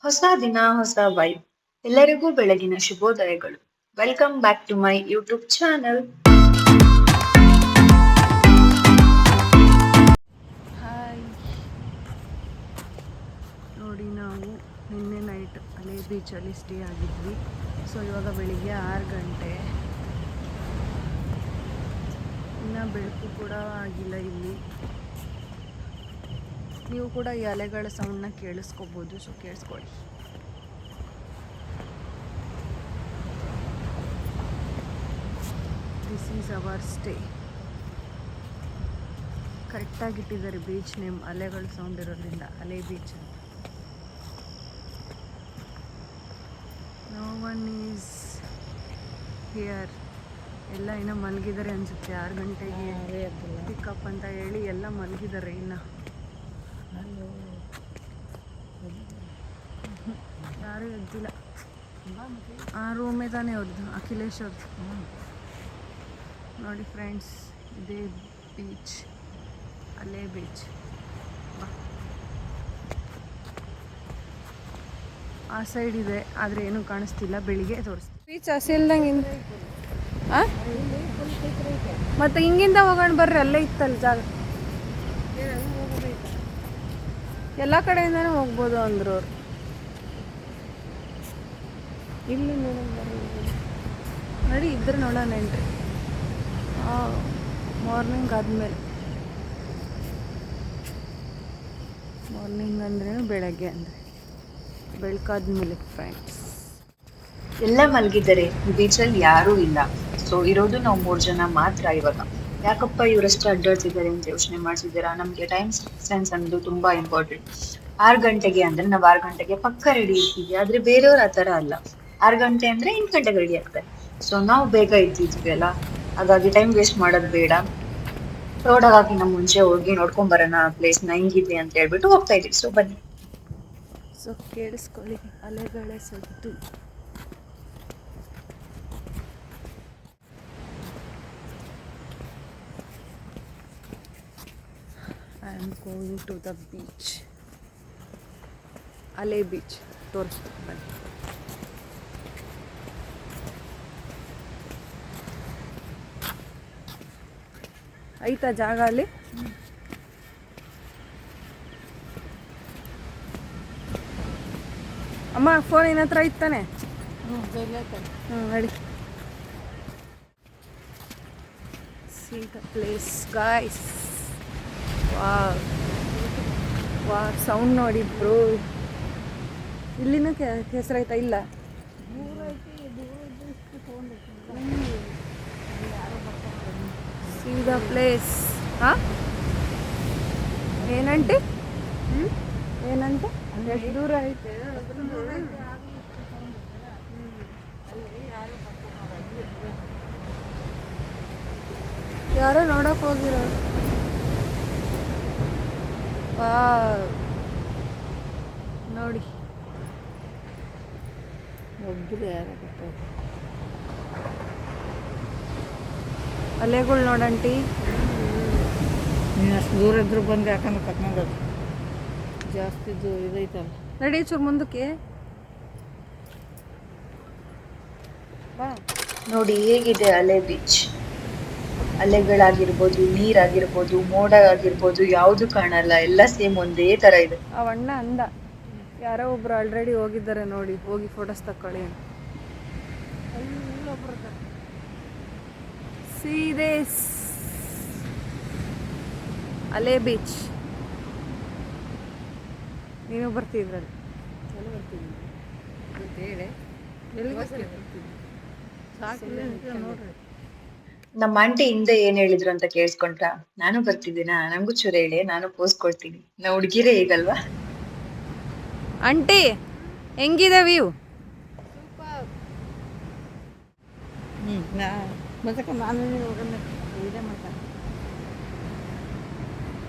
ಹೊಸ ದಿನ ಹೊಸ ವೈಬ್. ಎಲ್ಲರಿಗೂ ಬೆಳಗಿನ ಶುಭೋದಯಗಳು. Welcome back to my YouTube channel. Hi, ನೋಡಿ ನಾವು ನಿನ್ನೆ ನೈಟ್ ಅಲ್ಲೇ ಬೀಚಲ್ಲಿ ಸ್ಟೇ ಆಗಿದ್ವಿ. ಸೊ ಇವಾಗ ಬೆಳಿಗ್ಗೆ 6 ಗಂಟೆ, ಇನ್ನು ಬೆಳಕು ಕೂಡ ಆಗಿಲ್ಲ ಇಲ್ಲಿ. ನೀವು ಕೂಡ ಈ ಅಲೆಗಳ ಸೌಂಡನ್ನ ಕೇಳಿಸ್ಕೋಬೋದು, ಸೊ ಕೇಳಿಸ್ಕೊಳ್ಳಿ. This is our stay. ಕರೆಕ್ಟಾಗಿ ಇಟ್ಟಿದ್ದಾರೆ ಬೀಚ್ ನೇಮ್, ಅಲೆಗಳ ಸೌಂಡ್ ಇರೋದ್ರಿಂದ ಅಲೆ ಬೀಚ್ ಅಂತ. No one is here. ಎಲ್ಲ ಇನ್ನೂ ಮಲಗಿದ್ದಾರೆ ಅನಿಸುತ್ತೆ. 6 ಗಂಟೆಗೆ ಪಿಕಪ್ ಅಂತ ಹೇಳಿ ಎಲ್ಲ ಮಲಗಿದ್ದಾರೆ ಇನ್ನು. ಯಾರೂ ಎದ್ದಿಲ್ಲ. ಆ ರೂಮೇ ತಾನೇ ಅವ್ರದ್ದು, ಅಖಿಲೇಶ್ ಅವ್ರದ್ದು. ನೋಡಿ ಫ್ರೆಂಡ್ಸ್, ಇದೇ ಬೀಚ್, ಅಲ್ಲೇ ಬೀಚ್. ಆ ಸೈಡ್ ಇದೆ, ಆದರೆ ಏನೂ ಕಾಣಿಸ್ತಿಲ್ಲ. ಬೆಳಿಗ್ಗೆ ತೋರಿಸ್ತೀನಿ. ಬೀಚ್ ಹಸಿ ಇಲ್ದಂಗೆ ಮತ್ತೆ ಹಿಂಗಿಂದ ಹೋಗೋಣ ಬರ್ರಿ, ಅಲ್ಲೇ ಇತ್ತಲ್ಲ ಜಾಗ. ಎಲ್ಲ ಕಡೆಯಿಂದನೂ ಹೋಗ್ಬೋದು ಅಂದರು ಅವ್ರು. ಇಲ್ಲಿ ನೋಡಿ, ಇದ್ರೆ ನೋಡೋಣ ಎಂಟ್ರಿ. ಮಾರ್ನಿಂಗ್ ಆದಮೇಲೆ, ಮಾರ್ನಿಂಗ್ ಅಂದ್ರೇನು ಬೆಳಗ್ಗೆ ಅಂದರೆ ಬೆಳಕಾದ್ಮೇಲೆ ಫ್ರೆಂಡ್ಸ್. ಎಲ್ಲ ಮಲಗಿದ್ದಾರೆ, ಬೀಚಲ್ಲಿ ಯಾರೂ ಇಲ್ಲ. ಸೊ ಇರೋದು ನಾವು 3 ಜನ ಮಾತ್ರ ಇವಾಗ. ಯಾಕಪ್ಪ ಇವರಷ್ಟು ಅಡ್ಡಾಡ್ತಿದ್ದಾರೆ ಅಂತ ಯೋಚನೆ ಮಾಡ್ತಿದ್ದೀರಾ? ನಮ್ಗೆ ಟೈಮ್ ಸೆನ್ಸ್ ಅನ್ನೋದು ತುಂಬಾ ಇಂಪಾರ್ಟೆಂಟ್. 6 ಗಂಟೆಗೆ ಅಂದ್ರೆ ನಾವು 6 ಗಂಟೆಗೆ ಪಕ್ಕ ರೆಡಿ ಇರ್ತೀವಿ, ಆದ್ರೆ ಬೇರೆಯವ್ರು ಆತರ ಅಲ್ಲ. 6 ಗಂಟೆ ಅಂದ್ರೆ 8 ಗಂಟೆಗೆ ರೆಡಿ ಆಗ್ತಾರೆ. ಸೊ ನಾವು ಬೇಗ ಇದ್ದಿದ್ವಿ ಅಲ್ಲ, ಹಾಗಾಗಿ ಟೈಮ್ ವೇಸ್ಟ್ ಮಾಡೋದು ಬೇಡ. ಹೊರಡೋಕ್ಕಿಂತ ಮುಂಚೆ ಹೋಗಿ ನೋಡ್ಕೊಂಡ್ ಬರೋಣ ಪ್ಲೇಸ್ ಹೆಂಗಿದೆ ಅಂತ ಹೇಳ್ಬಿಟ್ಟು ಹೋಗ್ತಾ ಇದೀವಿ. ಸೊ ಬನ್ನಿ. ಸೊ ಕೇಳಿಸ್ಕೊಳ್ಳಿ ಅಲೆಗಳೇ ಸದ್ದು. I am going to the beach, ಅಲೆ ಬೀಚ್ ತೋರಿಸ್ಬೇಕು ಬನ್ನಿ. ಐತಾ ಜಾಗ ಅಲ್ಲಿ? ಅಮ್ಮ ಫೋನ್ ನಿನ್ನ ಹತ್ರ ಇತ್ತಾನೆ? ನಡಿ. See the place guys. ವಾ ಸೌಂಡ್ ನೋಡಿ ಬ್ರೋ. ಇಲ್ಲಿನ ಹೆಸರಾಯ್ತಾ? ಇಲ್ಲ, see the place. ಹಾಂ, ಏನಂತೆ? ಏನಂತೆ? ಎಷ್ಟು ದೂರ ಐತೆ? ಯಾರೋ ನೋಡಕ್ ಹೋಗಿರೋ. ನೋಡಿ ಒಬ್ಬರು ಯಾರೋ ಅಲೆಗಳು ನೋಡಂಟಿ. ನೀನು ಅಷ್ಟು ದೂರ ಇದ್ರು ಬಂದು ಯಾಕಂದ್ರೆ ಕರ್ನಾಟಕ ಜಾಸ್ತಿ ಇದೈತಲ್ಲ. ನಡಿ ಚೂರು ಮುಂದಕ್ಕೆ ಬಾ. ನೋಡಿ ಹೇಗಿದೆ ಅಲೆ ಬೀಚ್. ಅಲೆಗಳಾಗಿರ್ಬೋದು, ನೀರಾಗಿರ್ಬೋದು, ಮೋಡ ಆಗಿರ್ಬೋದು, ಯಾವುದು ಕಾಣಲ್ಲ, ಎಲ್ಲ ಸೇಮ್ ಒಂದೇ ತರ ಇದೆ. ಆ ಅಣ್ಣ ಅಂದ, ಯಾರೋ ಒಬ್ರು ಆಲ್ರೆಡಿ ಹೋಗಿದ್ದಾರೆ ನೋಡಿ, ಹೋಗಿ ಫೋಟೋಸ್ ತಕ್ಕೊಳ್ಳಿ. ಸೀದೇಸ್ ಅಲೆ ಬೀಚ್. ನೀನು ಬರ್ತಿದ್ರಲ್ಲಿ? ನೋಡ್ರಿ, ನಮ್ಮ ಆಂಟಿ ಹಿಂದೆ ಏನ್ ಹೇಳಿದ್ರು ಅಂತ ಕೇಳಿಸ್ಕೊಂಡ್ರ? ನಾನು ಬರ್ತಿದ್ದೀನ, ನಂಗೂ ಚೂರು ಹೇಳಿ, ನಾನು ಪೋಸ್ ಕೊಡ್ತೀನಿ. ನಾವು ಹುಡುಗಿರೇ ಹೇಗಲ್ವಾ? ಆಂಟಿ ಹೆಂಗಿದೆ ವ್ಯೂ? ಮತ್ತೆ ನಾನು ಹೋಗೋಣ ಇದೇ ಮಾಡ್ತಾನೆ.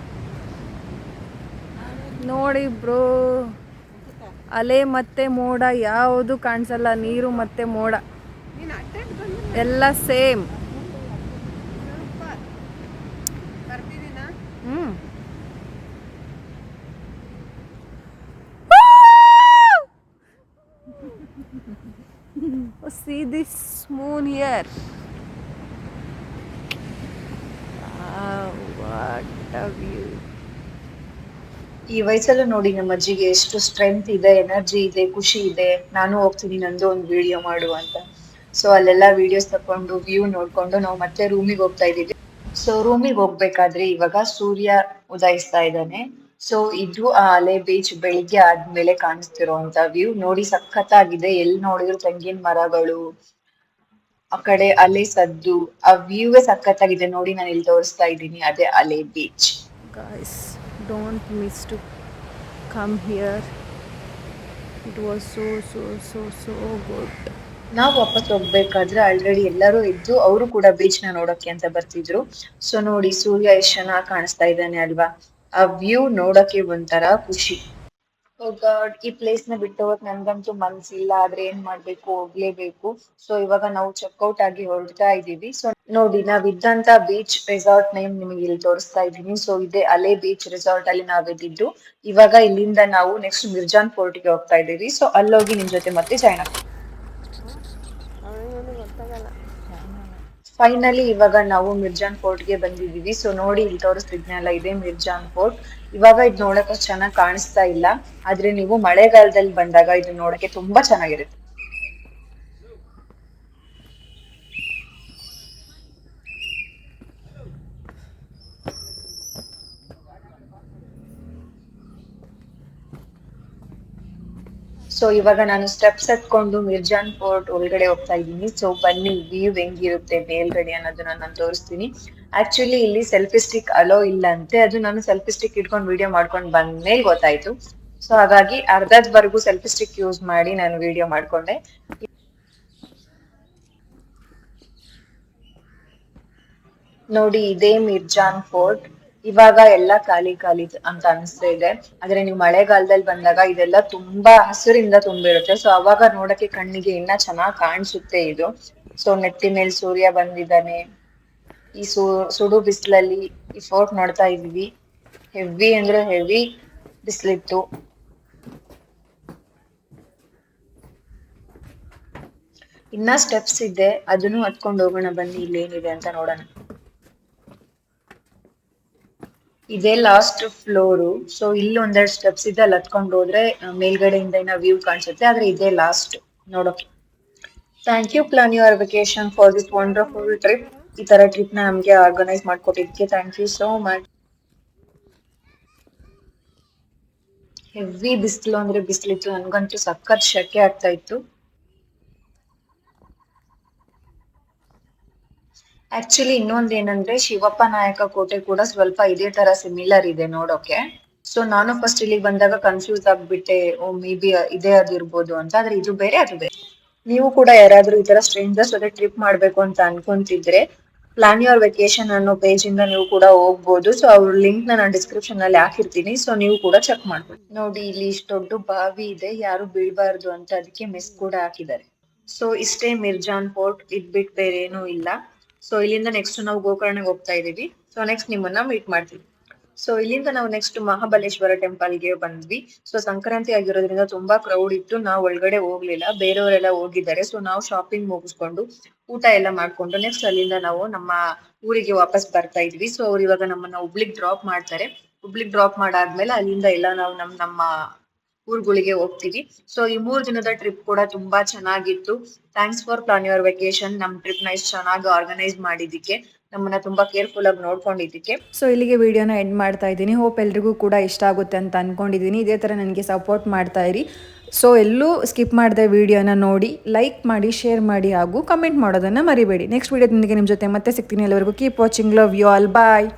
ನೋಡಿ ಬ್ರೋ, ಅಲೆ ಮತ್ತೆ ಮೋಡ ಯಾವುದು ಕಾಣಿಸಲ್ಲ. ನೀರು ಮತ್ತೆ ಮೋಡ ಎಲ್ಲ same. this moon here. What a view. ಈ ವಯಸ್ಸಲ್ಲೂ ನೋಡಿ ನಮ್ಮ ಅಜ್ಜಿಗೆ ಎಷ್ಟು ಸ್ಟ್ರೆಂತ್ ಇದೆ, ಎನರ್ಜಿ ಇದೆ, ಖುಷಿ ಇದೆ. ನಾನು ಹೋಗ್ತೀನಿ ನಂದು ಒಂದು ವಿಡಿಯೋ ಮಾಡು ಅಂತ. ಸೊ ಅಲ್ಲೆಲ್ಲ ವಿಡಿಯೋಸ್ ತಕೊಂಡು ವ್ಯೂ ನೋಡ್ಕೊಂಡು ನಾವು ಮತ್ತೆ ರೂಮಿಗೆ ಹೋಗ್ತಾ ಇದೀವಿ. ಸೊ ರೂಮಿಗೆ ಹೋಗ್ಬೇಕಾದ್ರೆ ಇವಾಗ ಸೂರ್ಯ ಉದಯಿಸ್ತಾ ಇದ್ದಾನೆ. ಸೊ ಇದು ಆ ಅಲೆ ಬೀಚ್ ಬೆಳಿಗ್ಗೆ ಆದ್ಮೇಲೆ ಕಾಣಿಸ್ತಿರೋಂತ ವ್ಯೂ ನೋಡಿ, ಸಖತ್ತಾಗಿದೆ. ಎಲ್ಲಿ ನೋಡಿದ್ರು ತೆಂಗಿನ ಮರಗಳು, ಆ ಕಡೆ ಅಲೆ ಸದ್ದು, ಆ ವ್ಯೂವೇ ಸಖತ್ತಾಗಿದೆ ನೋಡಿ. ನಾನು ಇಲ್ಲಿ ತೋರಿಸ್ತಾ ಇದ್ದೀನಿ, ಅದೇ ಅಲೆ beach. Guys, don't miss to come here. It was so good. ನಾವು ವಾಪಸ್ ಹೋಗ್ಬೇಕಾದ್ರೆ ಆಲ್ರೆಡಿ ಎಲ್ಲರೂ ಇದ್ದು ಅವರು ಕೂಡ ಬೀಚ್ ನ ನೋಡಕ್ಕೆ ಅಂತ ಬರ್ತಿದ್ರು. ಸೊ ನೋಡಿ ಸೂರ್ಯ ಎಷ್ಟು ಚೆನ್ನಾಗಿ ಕಾಣಿಸ್ತಾ ಇದ್ದಾನೆ ಅಲ್ವಾ. ಆ ವ್ಯೂ ನೋಡಕ್ಕೆ ಒಂಥರ ಖುಷಿ. ಗಾಡ್, ಈ ಪ್ಲೇಸ್ ನ ಬಿಟ್ಟು ಹೋಗಕ್ ನನ್ಗಂತೂ ಮನ್ಸಿಲ್ಲ, ಆದ್ರೆ ಏನ್ ಮಾಡ್ಬೇಕು, ಹೋಗ್ಲೇಬೇಕು. ಸೊ ಇವಾಗ ನಾವು ಚೆಕ್ಔಟ್ ಆಗಿ ಹೊರಡ್ತಾ ಇದೀವಿ. ಸೊ ನೋಡಿ, ನಾವ್ ಇದ್ದಂತ ಬೀಚ್ ರೆಸಾರ್ಟ್ ನೇಮ್ ನಿಮಗೆ ಇಲ್ಲಿ ತೋರಿಸ್ತಾ ಇದ್ದೀನಿ. ಸೊ ಇದೆ ಅಲೆ ಬೀಚ್ ರೆಸಾರ್ಟ್ ಅಲ್ಲಿ ನಾವಿದ್ದು. ಇವಾಗ ಇಲ್ಲಿಂದ ನಾವು ನೆಕ್ಸ್ಟ್ ಮಿರ್ಜಾನ್ ಫೋರ್ಟ್ ಗೆ ಹೋಗ್ತಾ ಇದೀವಿ. ಸೊ ಅಲ್ಲೋಗಿ ನಿಮ್ ಜೊತೆ ಮತ್ತೆ ಜಾಯ್ನ್ ಆಗ್ತೀವಿ. ಫೈನಲಿ ಇವಾಗ ನಾವು ಮಿರ್ಜಾನ್ ಫೋರ್ಟ್ ಗೆ ಬಂದಿದೀವಿ. ಸೊ ನೋಡಿ, ಇಲ್ಲಿ ತೋರಿಸ್ತಿದ್ನಲ್ಲ, ಇದೆ ಮಿರ್ಜಾನ್ ಫೋರ್ಟ್. ಇವಾಗ ಇದು ನೋಡಕ್ಕೆ ಚೆನ್ನಾಗಿ ಕಾಣಿಸ್ತಾ ಇಲ್ಲ, ಆದ್ರೆ ನೀವು ಮಳೆಗಾಲದಲ್ಲಿ ಬಂದಾಗ ಇದು ನೋಡಕ್ಕೆ ತುಂಬಾ ಚೆನ್ನಾಗಿರುತ್ತೆ. ಸೊ ಇವಾಗ ನಾನು ಸ್ಟೆಪ್ಸ್ ಹತ್ಕೊಂಡು ಮಿರ್ಜಾನ್ ಫೋರ್ಟ್ ಒಳಗಡೆ ಹೋಗ್ತಾ ಇದ್ದೀನಿ. ಸೊ ಬನ್ನಿ, ವ್ಯೂ ಹೆಂಗಿರುತ್ತೆ ಮೇಲ್ಗಡೆ ಅನ್ನೋದನ್ನ ನಾನು ತೋರಿಸ್ತೀನಿ. ಆಕ್ಚುಲಿ ಇಲ್ಲಿ ಸೆಲ್ಫಿ ಸ್ಟಿಕ್ ಅಲೋ ಇಲ್ಲ ಅಂತೆ. ಅದು ನಾನು ಸೆಲ್ಫಿ ಸ್ಟಿಕ್ ಇಟ್ಕೊಂಡು ವಿಡಿಯೋ ಮಾಡ್ಕೊಂಡು ಬಂದ್ಮೇಲೆ ಗೊತ್ತಾಯ್ತು. ಸೊ ಹಾಗಾಗಿ ಅರ್ಧದವರೆಗೂ ಸೆಲ್ಫಿ ಸ್ಟಿಕ್ ಯೂಸ್ ಮಾಡಿ ನಾನು ವಿಡಿಯೋ ಮಾಡ್ಕೊಂಡೆ. ನೋಡಿ, ಇದೇ ಮಿರ್ಜಾನ್ ಫೋರ್ಟ್. ಇವಾಗ ಎಲ್ಲ ಖಾಲಿ ಅಂತ ಅನಿಸ್ತಾ ಇದೆ, ಆದ್ರೆ ನೀವು ಮಳೆಗಾಲದಲ್ಲಿ ಬಂದಾಗ ಇದೆಲ್ಲ ತುಂಬಾ ಹಸಿರಿಂದ ತುಂಬಿರುತ್ತೆ. ಸೊ ಅವಾಗ ನೋಡಕ್ಕೆ ಕಣ್ಣಿಗೆ ಇನ್ನ ಚೆನ್ನಾಗ್ ಕಾಣಿಸುತ್ತೆ ಇದು. ಸೊ ನೆತ್ತಿ ಮೇಲೆ ಸೂರ್ಯ ಬಂದಿದ್ದಾನೆ. ಈ ಸುಡು ಬಿಸಿಲಲ್ಲಿ ಈ ಫೋರ್ಟ್ ನೋಡ್ತಾ ಇದೀವಿ. ಹೆವಿ ಅಂದ್ರೆ ಹೆವಿ ಬಿಸಿಲಿತ್ತು. ಇನ್ನ ಸ್ಟೆಪ್ಸ್ ಇದೆ, ಅದನ್ನು ಹತ್ಕೊಂಡು ಹೋಗೋಣ ಬನ್ನಿ, ಇಲ್ಲೇನಿದೆ ಅಂತ ನೋಡೋಣ. ಇದೇ ಲಾಸ್ಟ್ ಫ್ಲೋರು. ಸೊ ಇಲ್ಲಿ ಒಂದೆರಡು ಸ್ಟೆಪ್ಸ್ ಇದೆ, ಅಲ್ಲಿ ಹತ್ಕೊಂಡು ಹೋದ್ರೆ ಮೇಲ್ಗಡೆಯಿಂದ ಇನ್ನ ವ್ಯೂ ಕಾಣಿಸುತ್ತೆ, ಆದ್ರೆ ಇದೇ ಲಾಸ್ಟ್ ನೋಡೋಕೆ. Thank you plan your vacation for this wonderful trip. ಈ ತರ ಟ್ರಿಪ್ ನ ನಮ್ಗೆ ಆರ್ಗನೈಸ್ ಮಾಡ್ಕೊಟ್ಟಿದ್ದಕ್ಕೆ thank you so much. Heavy ಬಿಸಿಲು ಅಂದ್ರೆ ಬಿಸಿಲಿತ್ತು, ನನ್ಗಂತೂ ಸಖತ್ ಶೆಕೆ ಆಗ್ತಾ ಇತ್ತು. ಆಕ್ಚುಲಿ ಇನ್ನೊಂದ್ ಏನಂದ್ರೆ, ಶಿವಪ್ಪ ನಾಯಕ ಕೋಟೆ ಕೂಡ ಸ್ವಲ್ಪ ಇದೇ ತರ ಸಿಮಿಲರ್ ಇದೆ ನೋಡೋಕೆ. ಸೊ ನಾನು ಫಸ್ಟ್ ಇಲ್ಲಿಗೆ ಬಂದಾಗ ಕನ್ಫ್ಯೂಸ್ ಆಗ್ಬಿಟ್ಟೆ, ಓ ಮೇ ಬಿ ಇದೇ ಅದಿರ್ಬೋದು ಅಂತ, ಆದ್ರೆ ಇದು ಬೇರೆ ಅದು ಬೇರೆ. ನೀವು ಕೂಡ ಯಾರಾದ್ರೂ ಈ ತರ ಸ್ಟ್ರೇಂಜರ್ಸ್ ಜೊತೆ ಟ್ರಿಪ್ ಮಾಡ್ಬೇಕು ಅಂತ ಅನ್ಕೊಂತಿದ್ರೆ ಪ್ಲಾನ್ ಯುವರ್ ವೆಕೇಶನ್ ಅನ್ನೋ ಪೇಜ್ ಇಂದ ನೀವು ಕೂಡ ಹೋಗ್ಬೋದು. ಸೊ ಅವ್ರ ಲಿಂಕ್ ನಾನು ಡಿಸ್ಕ್ರಿಪ್ಷನ್ ಅಲ್ಲಿ ಹಾಕಿರ್ತೀನಿ. ಸೊ ನೀವು ಕೂಡ ಚೆಕ್ ಮಾಡ್ಬೋದು. ನೋಡಿ, ಇಲ್ಲಿ ಇಷ್ಟು ದೊಡ್ಡ ಬಾವಿ ಇದೆ, ಯಾರು ಬೀಳ್ಬಾರ್ದು ಅಂತ, ಅದಕ್ಕೆ ಮೆಸ್ ಕೂಡ ಹಾಕಿದ್ದಾರೆ. ಸೊ ಇಷ್ಟೇ ಮಿರ್ಜಾನ್ ಫೋರ್ಟ್, ಇದ್ ಬಿಟ್ ಬೇರೆ ಏನೂ ಇಲ್ಲ. ಸೊ ಇಲ್ಲಿಂದ ನೆಕ್ಸ್ಟ್ ನಾವು ಗೋಕರ್ಣಗೆ ಹೋಗ್ತಾ ಇದೀವಿ. ಸೊ ನೆಕ್ಸ್ಟ್ ನಿಮ್ಮನ್ನ ಮೀಟ್ ಮಾಡ್ತೀವಿ. ಸೊ ಇಲ್ಲಿಂದ ನಾವು ನೆಕ್ಸ್ಟ್ ಮಹಾಬಲೇಶ್ವರ ಟೆಂಪಲ್ ಗೆ ಬಂದ್ವಿ. ಸೊ ಸಂಕ್ರಾಂತಿ ಆಗಿರೋದ್ರಿಂದ ತುಂಬಾ ಕ್ರೌಡ್ ಇತ್ತು, ನಾವು ಒಳಗಡೆ ಹೋಗ್ಲಿಲ್ಲ, ಬೇರೆಯವರೆಲ್ಲ ಹೋಗಿದ್ದಾರೆ. ಸೊ ನಾವು ಶಾಪಿಂಗ್ ಮುಗಿಸ್ಕೊಂಡು ಊಟ ಎಲ್ಲ ಮಾಡ್ಕೊಂಡು ನೆಕ್ಸ್ಟ್ ಅಲ್ಲಿಂದ ನಾವು ನಮ್ಮ ಊರಿಗೆ ವಾಪಸ್ ಬರ್ತಾ ಇದ್ವಿ. ಸೊ ಅವ್ರು ಇವಾಗ ನಮ್ಮನ್ನ ಹುಬ್ಳಿಗ್ ಡ್ರಾಪ್ ಮಾಡ್ತಾರೆ. ಹುಬ್ಳಿಗ್ ಡ್ರಾಪ್ ಮಾಡಾದ್ಮೇಲೆ ಅಲ್ಲಿಂದ ಎಲ್ಲ ನಾವು ನಮ್ಮ ಊರುಗಳಿಗೆ ಹೋಗ್ತೀವಿ. ಸೊ ಈ 3 ದಿನದ ಟ್ರಿಪ್ ಕೂಡ ತುಂಬಾ ಚೆನ್ನಾಗಿತ್ತು. Thanks for plan your vacation. ನಮ್ ಟ್ರಿಪ್ ನ ಇಷ್ಟು ಚೆನ್ನಾಗಿ ಆರ್ಗನೈಸ್ ಮಾಡಿದ್ದಕ್ಕೆ, ನಮ್ಮನ್ನ ತುಂಬಾ ಕೇರ್ಫುಲ್ ಆಗಿ ನೋಡ್ಕೊಂಡಿದ್ದಕ್ಕೆ. ಸೊ ಇಲ್ಲಿಗೆ ವಿಡಿಯೋನ ಎಂಡ್ ಮಾಡ್ತಾ ಇದ್ದೀನಿ. ಹೋಪ್ ಎಲ್ರಿಗೂ ಕೂಡ ಇಷ್ಟ ಆಗುತ್ತೆ ಅಂತ ಅನ್ಕೊಂಡಿದ್ದೀನಿ. ಇದೇ ಥರ ನನಗೆ ಸಪೋರ್ಟ್ ಮಾಡ್ತಾ ಇರಿ. ಸೊ ಎಲ್ಲೂ ಸ್ಕಿಪ್ ಮಾಡದೆ ವಿಡಿಯೋನ ನೋಡಿ, ಲೈಕ್ ಮಾಡಿ, ಶೇರ್ ಮಾಡಿ ಹಾಗೂ ಕಮೆಂಟ್ ಮಾಡೋದನ್ನು ಮರಿಬೇಡಿ. ನೆಕ್ಸ್ಟ್ ವಿಡಿಯೋದೊಂದಿಗೆ ನಿಮ್ಮ ಜೊತೆ ಮತ್ತೆ ಸಿಗ್ತೀನಿ. ಎಲ್ಲರಿಗೂ keep watching, love you all, bye.